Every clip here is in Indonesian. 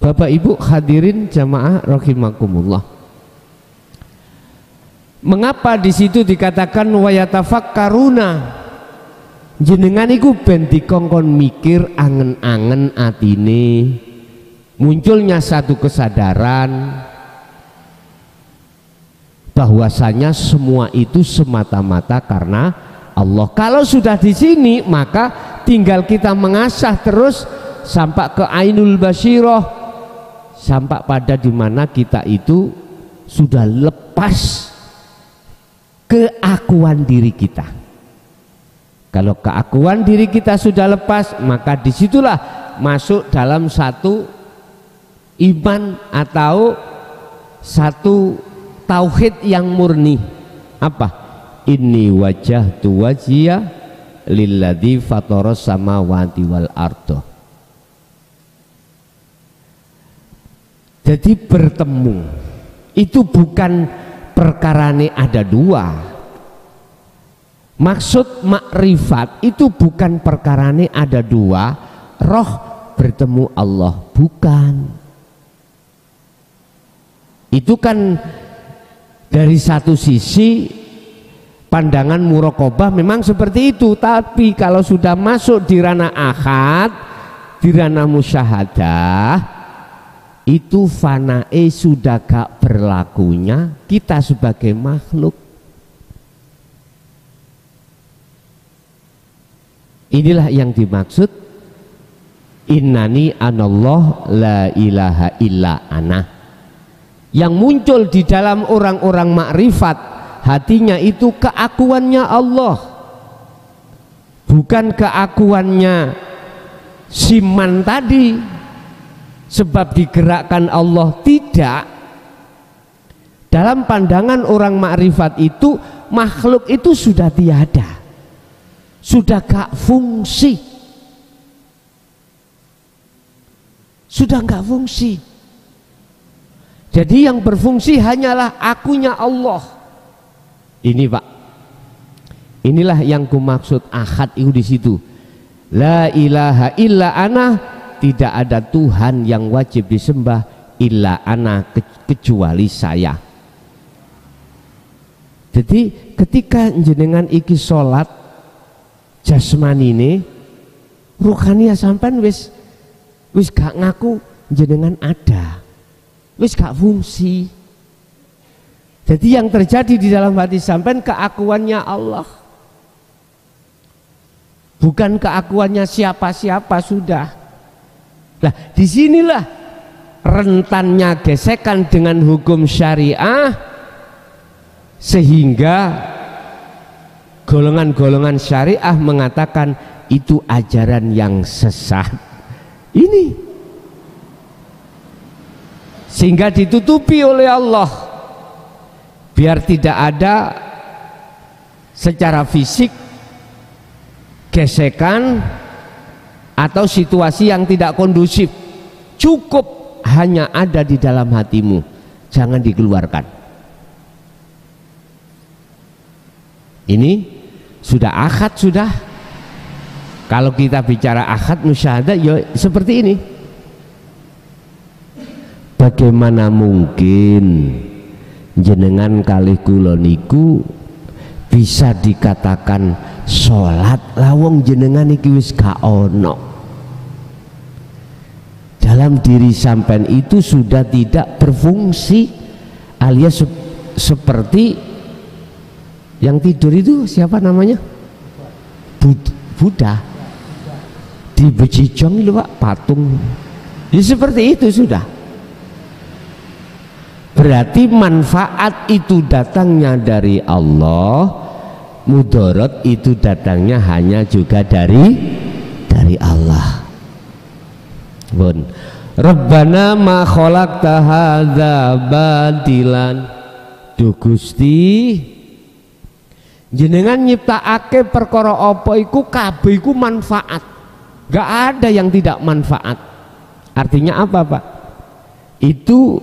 Bapak Ibu hadirin jamaah rahimakumullah, mengapa di situ dikatakan wayatafakkaruna? Jenengan iku ben dikongkon mikir, angen-angen atine, munculnya satu kesadaran bahwasanya semua itu semata-mata karena Allah. Kalau sudah di sini maka tinggal kita mengasah terus sampai ke ainul basyirah, sampai pada dimana kita itu sudah lepas keakuan diri kita. Kalau keakuan diri kita sudah lepas, maka disitulah masuk dalam satu iman atau satu tauhid yang murni. Apa? Inni wajjahtu wajhiya lilladzi fataras samawati wal ardo. Jadi bertemu itu bukan perkarane ada dua. Maksud makrifat itu bukan perkarane ada dua, roh bertemu Allah, bukan. Itu kan dari satu sisi pandangan muraqabah memang seperti itu, tapi kalau sudah masuk di ranah ahad, di ranah musyahadah, itu fanae sudah gak berlakunya kita sebagai makhluk. Inilah yang dimaksud innani anallah la ilaha illa ana. Yang muncul di dalam orang-orang makrifat hatinya itu keakuannya Allah, bukan keakuannya siman tadi sebab digerakkan Allah. Tidak. Dalam pandangan orang makrifat itu makhluk itu sudah tiada, sudah gak fungsi, sudah gak fungsi. Jadi yang berfungsi hanyalah akunya Allah. Ini Pak, inilah yang kumaksud ahad itu di situ. La ilaha illa ana, tidak ada Tuhan yang wajib disembah illa ana, kecuali saya. Jadi ketika jenengan iki sholat jasmani ini, ruhania sampean wis gak ngaku jenengan ada, wis gak fungsi. Jadi yang terjadi di dalam hati sampean keakuannya Allah, bukan keakuannya siapa-siapa sudah. Nah, disinilah rentannya gesekan dengan hukum syariah, sehingga golongan-golongan syariah mengatakan itu ajaran yang sesat. Ini sehingga ditutupi oleh Allah biar tidak ada secara fisik gesekan atau situasi yang tidak kondusif. Cukup hanya ada di dalam hatimu, jangan dikeluarkan. Ini sudah akad sudah. Kalau kita bicara akad musyahadah ya seperti ini. Bagaimana mungkin jenengan kalih kula niku bisa dikatakan sholat lawong jenengan iki wis gak ono. Dalam diri sampean itu sudah tidak berfungsi, alias seperti yang tidur itu siapa namanya? Buddha di Bejijong itu Pak, patung. Ya seperti itu sudah. Berarti manfaat itu datangnya dari Allah, mudarat itu datangnya hanya juga dari Allah. Bun. Rabbana ma khalaqta hadza batilan. Duh Gusti, jenengan nyiptakake perkara apa iku kabeh iku manfaat. Gak ada yang tidak manfaat. Artinya apa Pak? Itu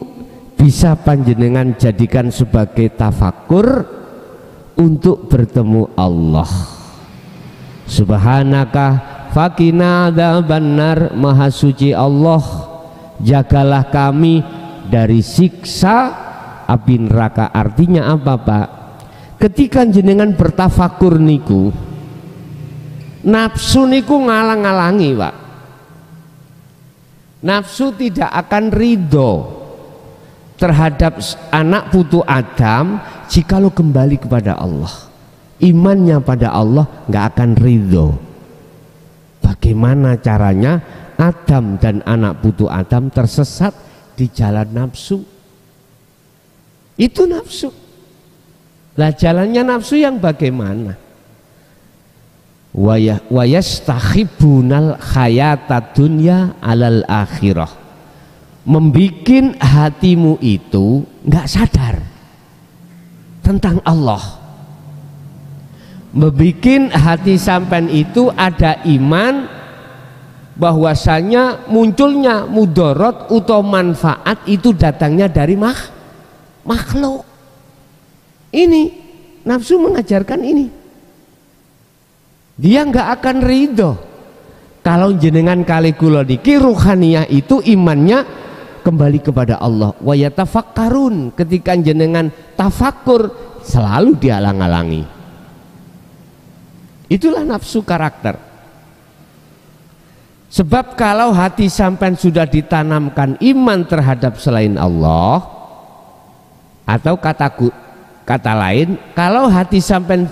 bisa panjenengan jadikan sebagai tafakur untuk bertemu Allah. Subhanaka fakina adzabannar, maha suci Allah, jagalah kami dari siksa api neraka. Artinya apa Pak? Ketika jenengan bertafakur niku, nafsu niku ngalang-alangi Pak. Nafsu tidak akan ridho terhadap anak putu Adam jikalau kembali kepada Allah. Imannya pada Allah nggak akan ridho. Bagaimana caranya Adam dan anak putu Adam tersesat di jalan nafsu? Itu nafsu. Lah jalannya nafsu yang bagaimana? Wa yastakhibunal hayata dunya alal akhirah. Membikin hatimu itu nggak sadar tentang Allah. Membikin hati sampean itu ada iman bahwasanya munculnya mudorot atau manfaat itu datangnya dari makhluk. Ini nafsu mengajarkan ini. Dia nggak akan ridho kalau jenengan kali kula niki ruhaniyah itu imannya kembali kepada Allah. Wa yatafakkarun, ketika jenengan tafakur selalu dihalang-halangi. Itulah nafsu karakter. Sebab kalau hati sampean sudah ditanamkan iman terhadap selain Allah, atau kata lain, kalau hati sampean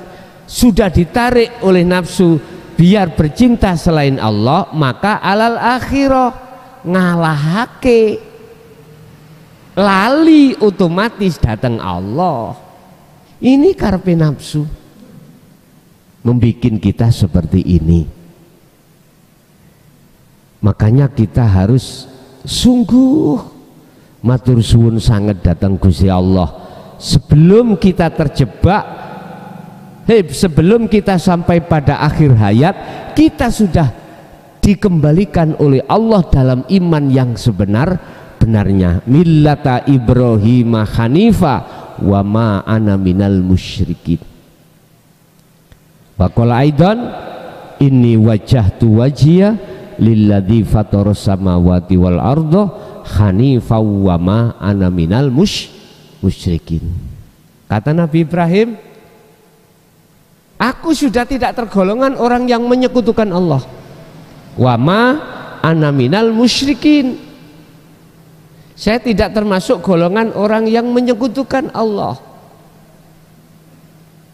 sudah ditarik oleh nafsu biar bercinta selain Allah, maka alal akhirah ngalahake, lali otomatis datang Allah. Ini karepe nafsu membikin kita seperti ini. Makanya kita harus sungguh matur suwun sangat datang Gusti Allah sebelum kita terjebak. Sebelum kita sampai pada akhir hayat, kita sudah dikembalikan oleh Allah dalam iman yang sebenar-benarnya. Millata Ibrahim hanifa wa ma ana minal musyrikin. Wa qala aidan inni wajjahtu wajhiya lilladzi fataras samawati wal arda hanifa wa ma ana minal musyrikin. Kata Nabi Ibrahim, aku sudah tidak tergolongan orang yang menyekutukan Allah. Wa ma ana minal musyrikin. Saya tidak termasuk golongan orang yang menyekutukan Allah.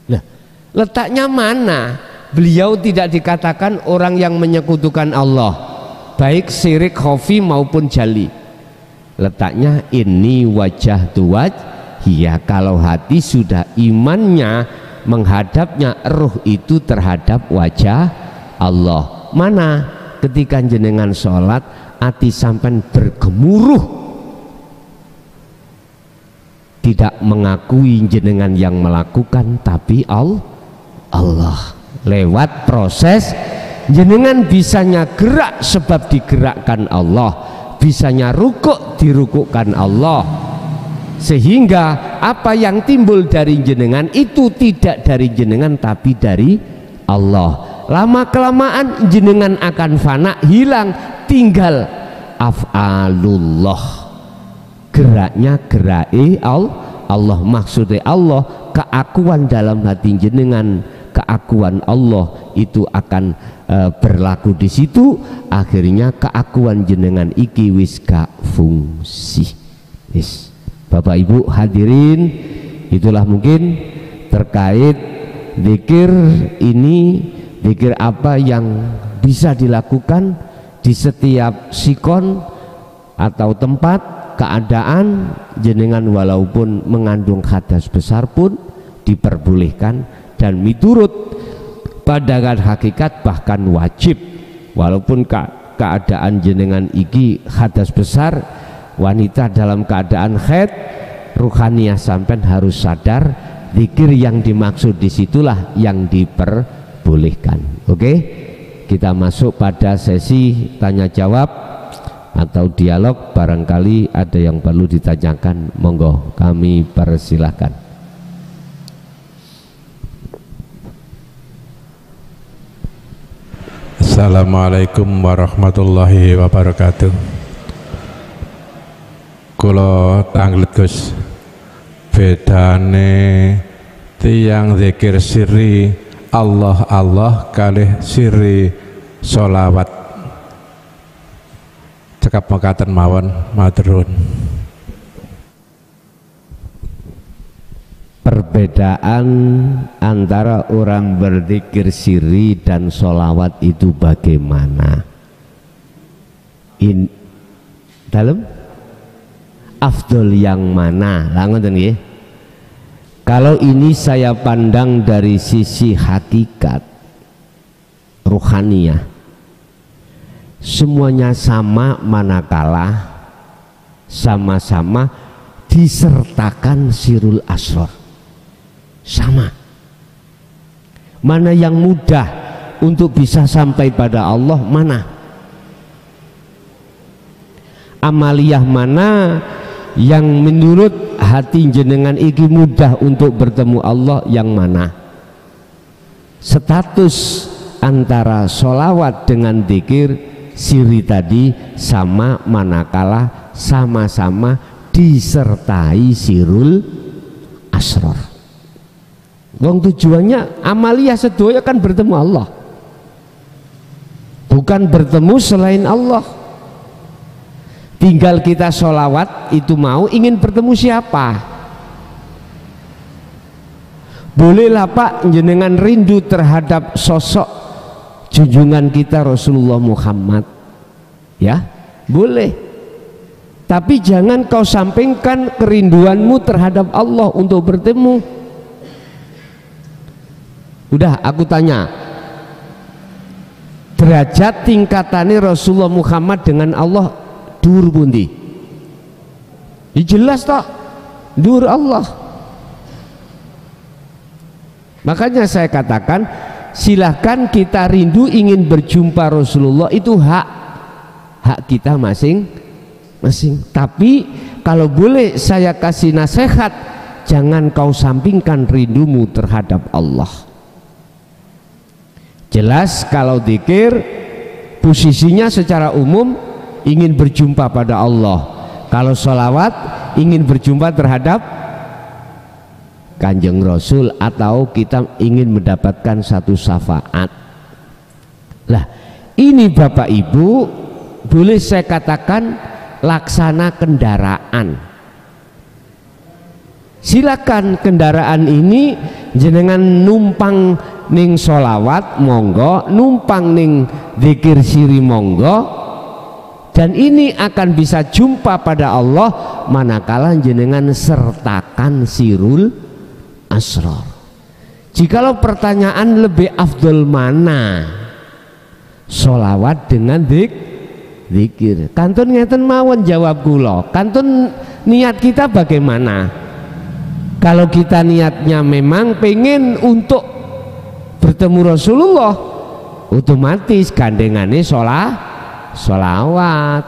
Nah, letaknya mana? Beliau tidak dikatakan orang yang menyekutukan Allah, baik syirik khafi maupun jali. Letaknya ini wajah tuwaj. Ya, kalau hati sudah imannya menghadapnya ruh itu terhadap wajah Allah. Mana ketika jenengan sholat hati sampai bergemuruh, tidak mengakui jenengan yang melakukan, tapi Allah. Lewat proses jenengan bisanya gerak sebab digerakkan Allah, bisanya rukuk dirukukkan Allah, sehingga apa yang timbul dari jenengan itu tidak dari jenengan tapi dari Allah. Lama kelamaan jenengan akan fana, hilang, tinggal af'alullah, geraknya gerai Allah, maksudnya Allah, keakuan dalam hati jenengan, keakuan Allah itu akan berlaku di situ. Akhirnya keakuan jenengan iki wis gak fungsi. Yes. Bapak Ibu hadirin, itulah mungkin terkait zikir ini, zikir apa yang bisa dilakukan di setiap sikon atau tempat, keadaan jenengan walaupun mengandung hadas besar pun diperbolehkan, dan miturut pandangan hakikat bahkan wajib. Walaupun keadaan jenengan iki hadas besar, wanita dalam keadaan haid, ruhaniyah sampean harus sadar zikir yang dimaksud disitulah yang diperbolehkan. Oke, kita masuk pada sesi tanya jawab atau dialog. Barangkali ada yang perlu ditanyakan, monggo kami persilahkan. Assalamualaikum warahmatullahi wabarakatuh. kula tanglet Gus, bedane tiyang zikir sirri Allah Allah kalih sirri sholawat cekap mekaten mawon matur nuwun. Perbedaan antara orang berzikir sirri dan sholawat itu bagaimana? Dalam afdol yang mana? Langoten nggih. Kalau ini saya pandang dari sisi hakikat ruhaniyah, semuanya sama manakala sama-sama disertakan sirul asrar. Sama. Mana yang mudah untuk bisa sampai pada Allah, mana? Amaliyah mana yang menurut hati jenengan iki mudah untuk bertemu Allah, yang mana? Status antara sholawat dengan dzikir siri tadi sama manakala sama-sama disertai sirul asrar. Wong tujuannya amaliyah sedoyo kan bertemu Allah, bukan bertemu selain Allah. Tinggal kita sholawat itu mau ingin bertemu siapa? Bolehlah Pak jenengan rindu terhadap sosok junjungan kita Rasulullah Muhammad, ya boleh. Tapi jangan kau sampaikan kerinduanmu terhadap Allah untuk bertemu. Udah aku tanya, derajat tingkatannya Rasulullah Muhammad dengan Allah dhuwur pundi? Ya jelas toh, dhuwur Allah. Makanya saya katakan silahkan kita rindu ingin berjumpa Rasulullah, itu hak kita masing-masing. Tapi kalau boleh saya kasih nasihat, jangan kau sampingkan rindumu terhadap Allah. Jelas kalau dzikir posisinya secara umum ingin berjumpa pada Allah. Kalau sholawat ingin berjumpa terhadap Kanjeng Rasul atau kita ingin mendapatkan satu syafaat. Lah ini Bapak Ibu boleh saya katakan laksana kendaraan. Silakan kendaraan ini jenengan numpang ning sholawat monggo, numpang ning dzikir siri monggo, dan ini akan bisa jumpa pada Allah manakala jenengan sertakan sirul asrar. Jikalau pertanyaan lebih afdol mana sholawat dengan dzikir, kantun ngeten mawon jawab kula. Kantun niat kita bagaimana? Kalau kita niatnya memang pengen untuk bertemu Rasulullah, otomatis gandengane sholawat.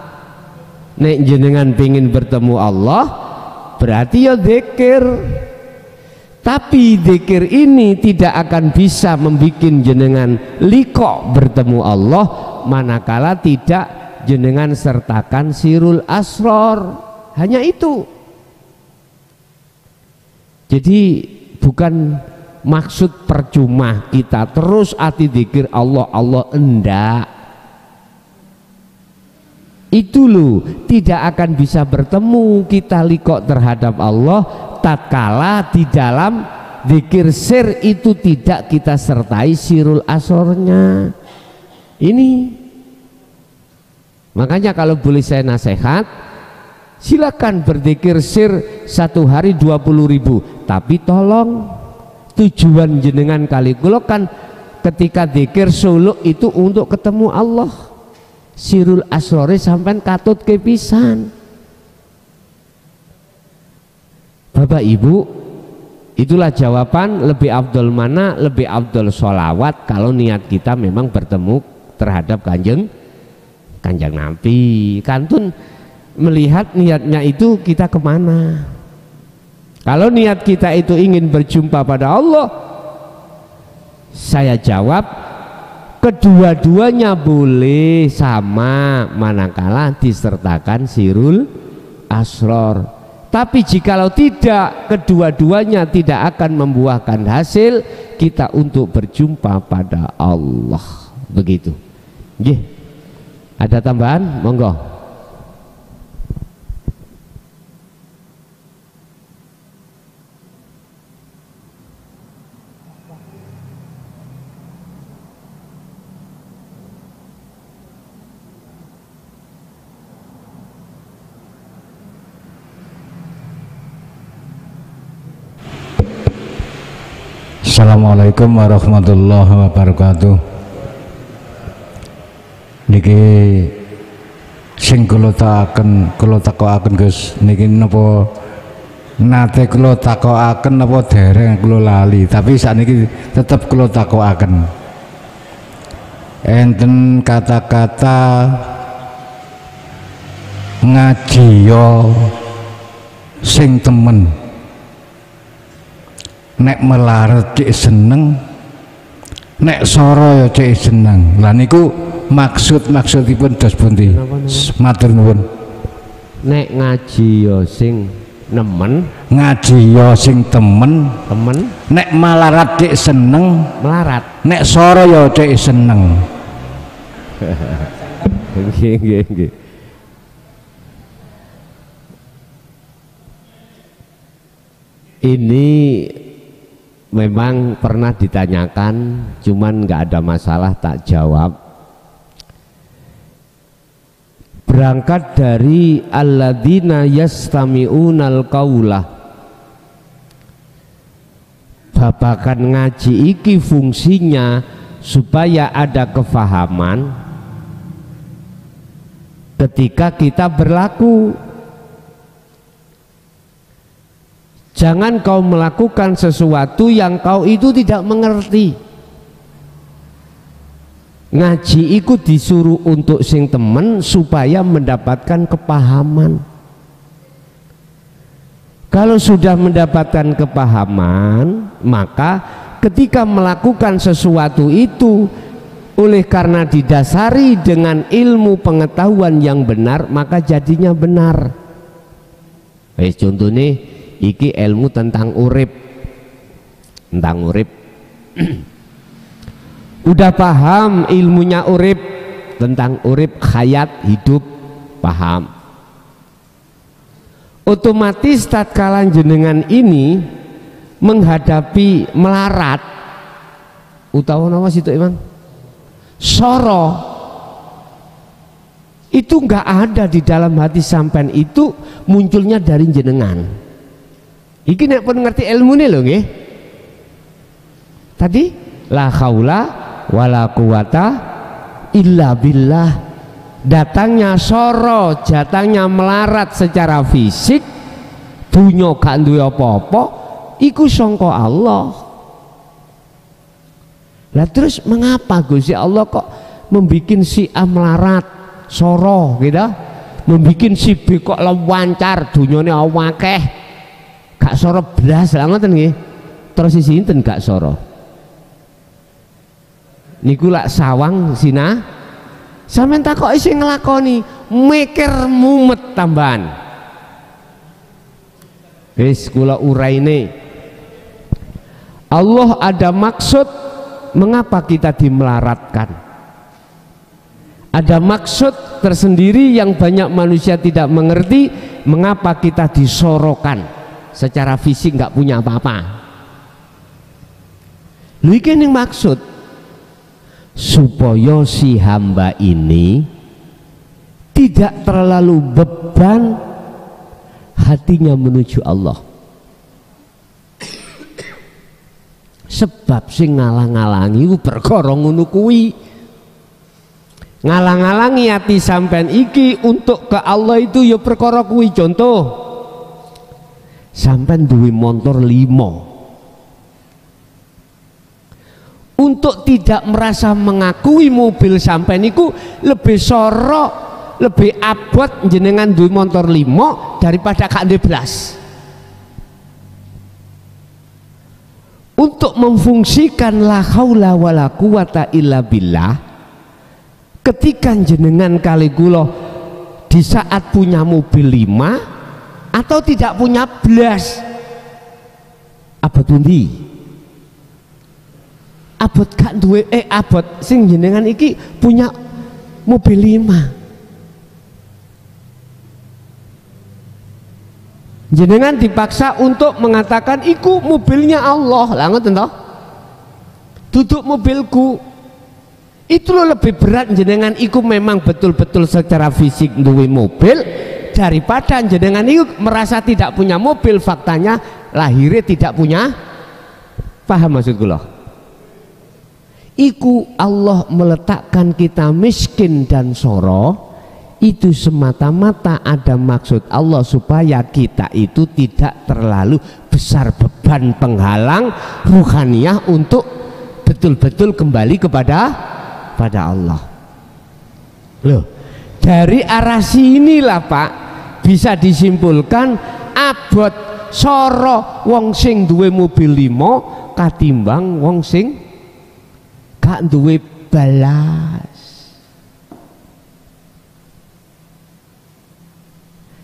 Nek jenengan pengen bertemu Allah, berarti ya dzikir. Tapi dzikir ini tidak akan bisa membuat jenengan liko bertemu Allah manakala tidak jenengan sertakan sirul asrar. Hanya itu. Jadi bukan maksud percuma kita terus ati dzikir Allah Allah, enggak. Itu loh, tidak akan bisa bertemu kita likok terhadap Allah tatkala di dalam dzikir sir itu tidak kita sertai sirul asrornya. Ini makanya kalau boleh saya nasihat, silakan berzikir sir satu hari 20.000, tapi tolong tujuan jenengan kali kula kan ketika dzikir suluk itu untuk ketemu Allah. Sirul asrori sampai katut kepisan. Bapak Ibu, itulah jawaban lebih afdol mana, lebih afdol sholawat kalau niat kita memang bertemu terhadap kanjeng Nabi. Kantun melihat niatnya itu kita kemana. Kalau niat kita itu ingin berjumpa pada Allah, saya jawab kedua-duanya boleh sama manakala disertakan sirul asror. Tapi jikalau tidak, kedua-duanya tidak akan membuahkan hasil kita untuk berjumpa pada Allah. Begitu. Nggih. Ada tambahan? Monggo. Assalamualaikum warahmatullahi wabarakatuh. Niki sing kula takokaken Gus, niki napa nate kula takokaken napa dereng kula lali, tapi sakniki tetep kula takokaken. Enten kata-kata ngaji yo sing temen, nek melarat cek seneng, nek soro ya cek seneng. Lah niku maksudipun dos pundi? Matur nuwun. Nek ngaji ya sing nemen, ngaji ya sing temen, nek melarat cek seneng, melarat. Nek soro ya cek seneng. Nggih. Ini memang pernah ditanyakan, cuman nggak ada masalah, tak jawab. Berangkat dari alladzina yastami'unal qaulah. Babakan ngaji iki fungsinya supaya ada kefahaman ketika kita berlaku. Jangan kau melakukan sesuatu yang kau itu tidak mengerti. Ngaji itu disuruh untuk sing temen supaya mendapatkan kepahaman. Kalau sudah mendapatkan kepahaman, maka ketika melakukan sesuatu itu oleh karena didasari dengan ilmu pengetahuan yang benar, maka jadinya benar. Contohnya iki ilmu tentang urip, udah paham ilmunya urip, tentang urip, hayat, hidup, paham. Otomatis tatkala jenengan ini menghadapi melarat, utawa nama situ Imam soro, itu nggak ada di dalam hati sampean, itu munculnya dari jenengan. Iki nek pun ngerti ilmu nih loh nggih. Tadi la haula wala quwata illa billah. Datangnya soro, datangnya melarat secara fisik, dunya gak duwe apa-apa, iku sangka Allah. Lah terus mengapa Gusti Allah kok membikin si A melarat, soro gitu? Membikin si B kok lancar, dunyane akeh. Gak soro blas lah ngoten nggih. Terus sisi enten gak soro. Niku lak sawang sina. Sampeyan takoki sing nglakoni, mikir mumet tambahan. Wis kula uraine. Allah ada maksud mengapa kita dimelaratkan. Ada maksud tersendiri yang banyak manusia tidak mengerti, mengapa kita disorokan. Secara fisik nggak punya apa-apa. Lu iki ning maksud supaya si hamba ini tidak terlalu beban hatinya menuju Allah. Sebab sing ngalang-alangi ku perkara ngono kuwi. Ngalang-alangi hati sampean iki untuk ke Allah itu ya perkara kuwi. Contoh, sampean duwe motor 5, untuk tidak merasa mengakui mobil sampean iku lebih sorok, lebih abot jenengan duwe motor 5 daripada gak duwe blas. Untuk memfungsikan la haula wala quwata illa billah, ketika jenengan kali kula di saat punya mobil 5 atau tidak punya blas. Abot pundi? Abot gak duwe abot sing jenengan iki punya mobil 5. Jenengan dipaksa untuk mengatakan iku mobilnya Allah. Lah ngoten toh? Duduk mobilku. Itu lo lebih berat jenengan iku memang betul-betul secara fisik duwe mobil daripada jenengan itu merasa tidak punya mobil, faktanya lahirnya tidak punya. Paham maksud kula? Iku Allah meletakkan kita miskin dan soro, itu semata-mata ada maksud Allah supaya kita itu tidak terlalu besar beban penghalang ruhaniyah untuk betul-betul kembali kepada Allah. Loh, dari arah sinilah Pak bisa disimpulkan abot soro wong sing duwe mobil 5 katimbang wong sing gak duwe balas.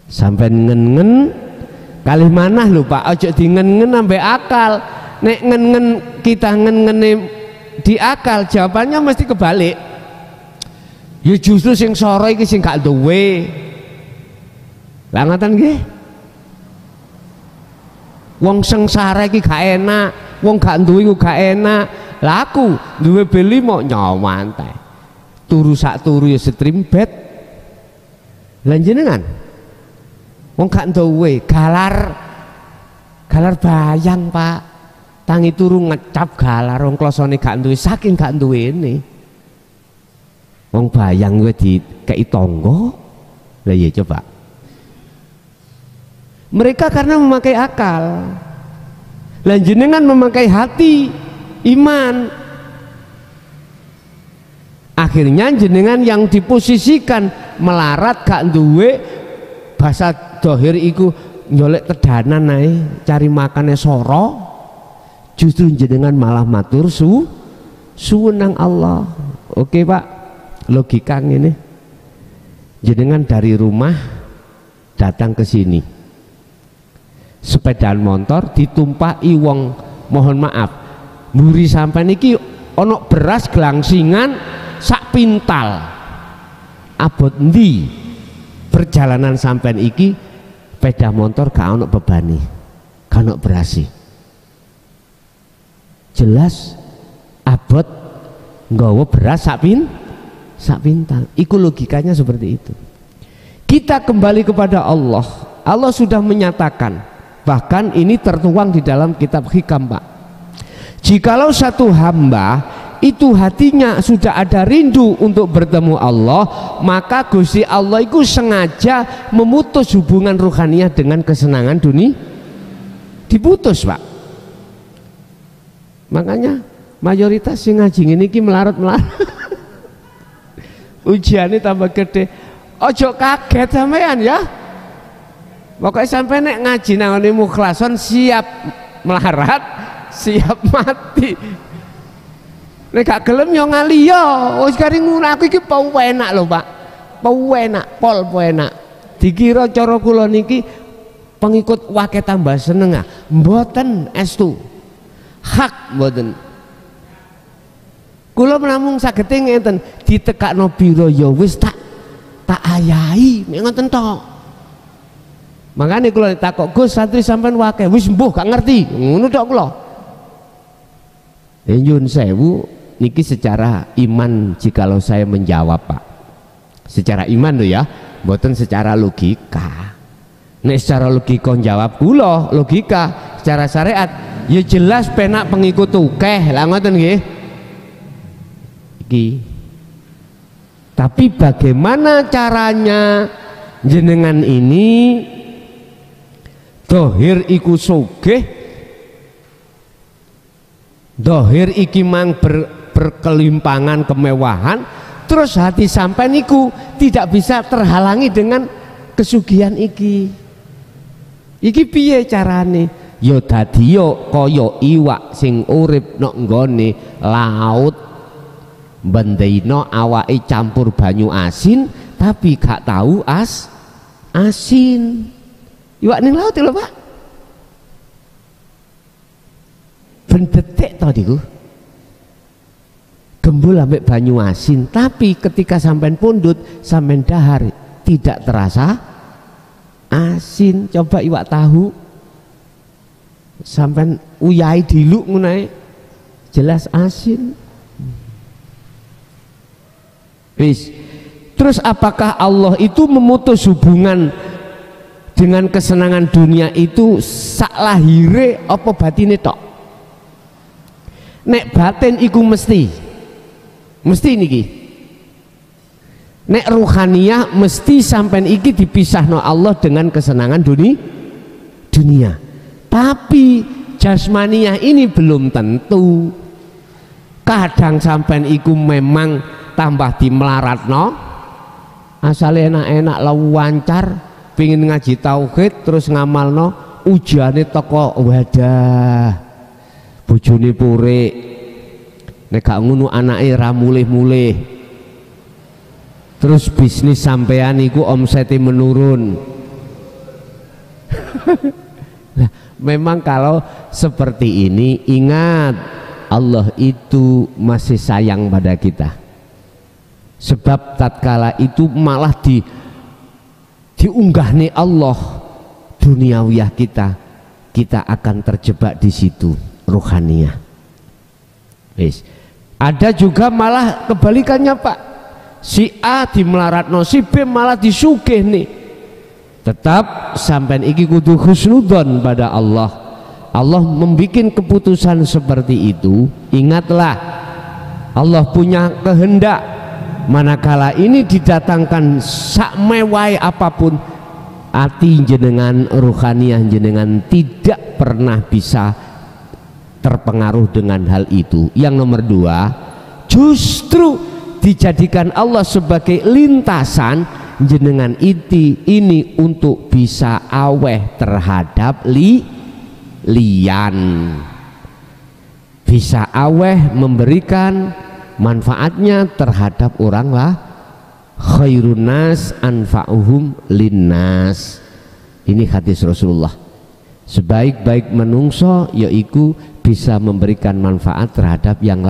Sampai ngen-ngen kalih manah lho Pak, ojo di ngen-ngen sampai akal. Nek ngen-ngen kita ngen-ngene di akal, jawabannya mesti kebalik. Ya justru sing soro iki sing gak duwe. Lah ngoten nggih. Wong sengsara iki gak enak, wong gak duwe iku gak enak. Lah aku duwe B5 nyawantai. Turu sak turu ya streambet. Lah jenengan wong gak duwe galar bayang Pak, tangi turu ngecap galar wong klosone gak duwe saking gak duwene. Wong bayang kuwi dikei tangga. Lah ya coba. Mereka karena memakai akal. Lah jenengan memakai hati, iman. Akhirnya jenengan yang diposisikan melarat gak duwe bahasa dohir iku nyolek tedanan ae cari makannya soro, justru jenengan malah matur suwenang Allah. Oke Pak, logika ini jenengan dari rumah datang ke sini sepedaan motor ditumpaki wong, mohon maaf mburi sampai niki ono beras gelangsingan sak pintal, abot ndi perjalanan sampean iki sepeda motor gak ono bebani, gak ono berasi, jelas abot nggawa beras sak pintal. Iku logikanya seperti itu. Kita kembali kepada Allah. Allah sudah menyatakan, bahkan ini tertuang di dalam kitab Hikam Pak, jikalau satu hamba itu hatinya sudah ada rindu untuk bertemu Allah, maka Gusti Allah itu sengaja memutus hubungan ruhaniyah dengan kesenangan dunia, diputus Pak. Makanya mayoritas yang ngaji ini melarat ujiannya tambah gede. Ojo kaget sampean ya, pokoknya sampai nek ngaji nang mukhlason siap melarat siap mati. Nek gak gelem yo ngaliyo. Wis kari ngono aku iki pau enak lho Pak. Pau enak, pol enak. Dikira cara kula niki pengikut wake tambah seneng ah. Mboten estu. Hak mboten. Kula namung sagete ngenten, ditekakno pira ya wis tak ayahi, mek ngoten tok. Makane kula takok, Gus santri sampean wake, wis mbuh gak ngerti. Ngono tok kula. Nyun sewu niki secara iman jikalau saya menjawab Pak, secara iman loh ya, mboten secara logika. Nek secara logika jawab kula logika, secara syariat ya jelas penak pengikut ukeh lah ngoten nggih. Iki. Tapi bagaimana caranya jenengan ini dohir iku sugih, dohir iki mang berkelimpangan kemewahan, terus hati sampai niku tidak bisa terhalangi dengan kesugihan iki. Iki piye carane? Ya dadi yo kaya iwak sing urip nok nggone laut, bendino awake campur banyu asin tapi gak tahu asin. Iwak ning laut lho Pak. Ben detik to niku. Gembul ambek banyu asin, tapi ketika sampean pundut, sampean dahar tidak terasa asin. Coba iwak tahu sampean uyai diluk ngono jelas asin. Wis. Terus apakah Allah itu memutus hubungan dengan kesenangan dunia itu sak lahire apa batine tok? Nek batin iku mesti niki. Nek ruhaniyah mesti sampean iki dipisahno Allah dengan kesenangan dunia. Tapi jasmaniyah ini belum tentu. Kadang sampean iku memang tambah dimelaratno, asal enak-enak lancar, pingin ngaji tauhid terus ngamalno, ujane teko wadah bojone purik, nek gak ngono anake ra mulih-mulih, terus bisnis sampean iku omsete menurun. Nah, memang kalau seperti ini ingat, Allah itu masih sayang pada kita. Sebab tatkala itu malah diunggahnya Allah duniawiyah kita akan terjebak di situ ruhaniyah. Wis. Ada juga malah kebalikannya Pak. Si A dimelaratno, si B malah disugih nih. Tetap sampean iki kudu husnudzon pada Allah. Allah membuat keputusan seperti itu. Ingatlah, Allah punya kehendak. Manakala ini didatangkan sak mewah apapun, hati jenengan ruhaniyah jenengan tidak pernah bisa terpengaruh dengan hal itu. Yang nomor dua, justru dijadikan Allah sebagai lintasan jenengan ini untuk bisa aweh terhadap lian, bisa aweh memberikan manfaatnya terhadap orang lah. Khairun nas anfa'uhum linnas. Ini hadis Rasulullah. Sebaik-baik menungso yaiku bisa memberikan manfaat terhadap yang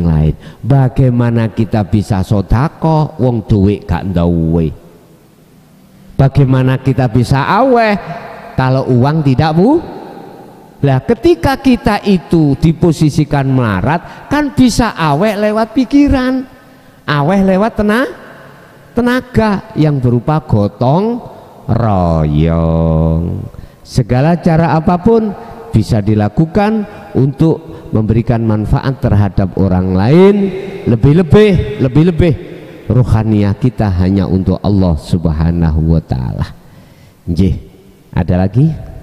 lain. Bagaimana kita bisa sodako wong duit gak ndawe? Bagaimana kita bisa aweh kalau uang tidak Lah ketika kita itu diposisikan melarat, kan bisa aweh lewat pikiran, aweh lewat tenaga yang berupa gotong royong. Segala cara apapun bisa dilakukan untuk memberikan manfaat terhadap orang lain. Lebih-lebih ruhaniyah kita hanya untuk Allah Subhanahu wa ta'ala. Nggih, ada lagi?